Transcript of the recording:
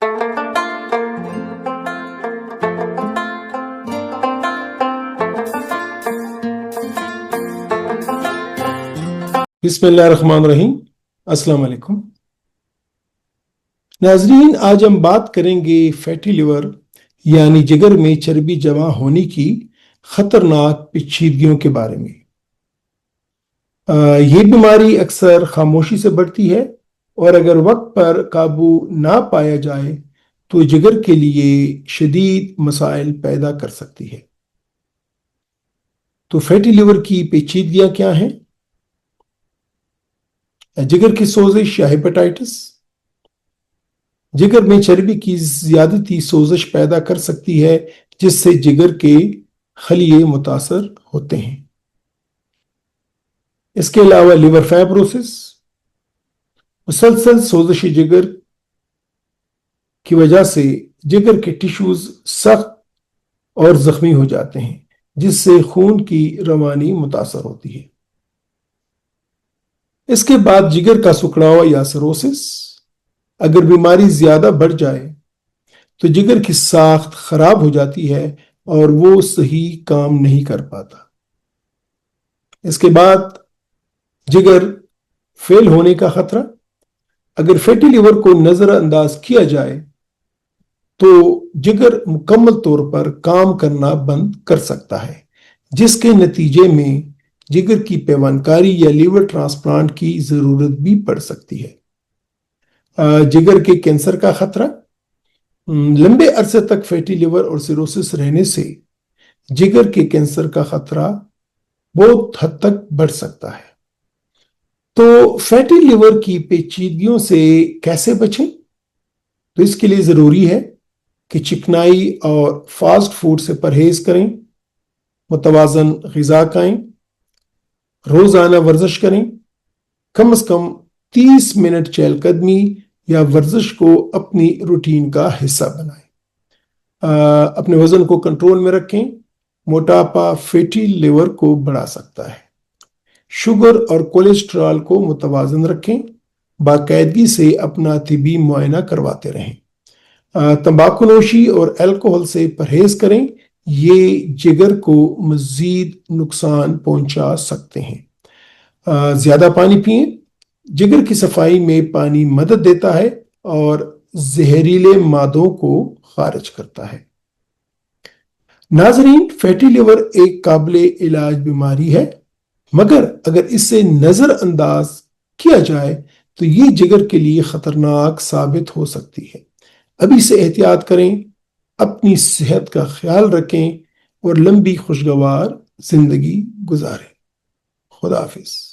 بسم اللہ الرحمن الرحیم۔ السلام علیکم ناظرین، آج ہم بات کریں گے فیٹی لیور یعنی جگر میں چربی جمع ہونے کی خطرناک پیچیدگیوں کے بارے میں۔ یہ بیماری اکثر خاموشی سے بڑھتی ہے اور اگر وقت پر قابو نہ پایا جائے تو جگر کے لیے شدید مسائل پیدا کر سکتی ہے۔ تو فیٹی لیور کی پیچیدگیاں کیا ہیں؟ جگر کی سوزش یا ہیپاٹائٹس جگر میں چربی کی زیادتی سوزش پیدا کر سکتی ہے جس سے جگر کے خلیے متاثر ہوتے ہیں۔ اس کے علاوہ لیور فائبروسس، مسلسل سوزش جگر کی وجہ سے جگر کے ٹشوز سخت اور زخمی ہو جاتے ہیں جس سے خون کی روانی متاثر ہوتی ہے۔ اس کے بعد جگر کا سکڑاؤ یا سروسس، اگر بیماری زیادہ بڑھ جائے تو جگر کی ساخت خراب ہو جاتی ہے اور وہ صحیح کام نہیں کر پاتا۔ اس کے بعد جگر فیل ہونے کا خطرہ، اگر فیٹی لیور کو نظر انداز کیا جائے تو جگر مکمل طور پر کام کرنا بند کر سکتا ہے جس کے نتیجے میں جگر کی پیوند یا لیور ٹرانسپلانٹ کی ضرورت بھی پڑ سکتی ہے۔ جگر کے کینسر کا خطرہ، لمبے عرصے تک فیٹی لیور اور سیروسس رہنے سے جگر کے کینسر کا خطرہ بہت حد تک بڑھ سکتا ہے۔ تو فیٹی لیور کی پیچیدگیوں سے کیسے بچیں؟ تو اس کے لیے ضروری ہے کہ چکنائی اور فاسٹ فوڈ سے پرہیز کریں، متوازن غذا کھائیں، روزانہ ورزش کریں، کم از کم 30 منٹ چہل قدمی یا ورزش کو اپنی روٹین کا حصہ بنائیں۔ اپنے وزن کو کنٹرول میں رکھیں۔ موٹاپا فیٹی لیور کو بڑھا سکتا ہے۔ شوگر اور کولیسٹرول کو متوازن رکھیں۔ باقاعدگی سے اپنا طبی معائنہ کرواتے رہیں۔ تمباکو نوشی اور الکحل سے پرہیز کریں، یہ جگر کو مزید نقصان پہنچا سکتے ہیں۔ زیادہ پانی پئیں، جگر کی صفائی میں پانی مدد دیتا ہے اور زہریلے مادوں کو خارج کرتا ہے۔ ناظرین، فیٹی لیور ایک قابل علاج بیماری ہے، مگر اگر اسے نظر انداز کیا جائے تو یہ جگر کے لیے خطرناک ثابت ہو سکتی ہے۔ ابھی سے احتیاط کریں، اپنی صحت کا خیال رکھیں اور لمبی خوشگوار زندگی گزاریں۔ خدا حافظ۔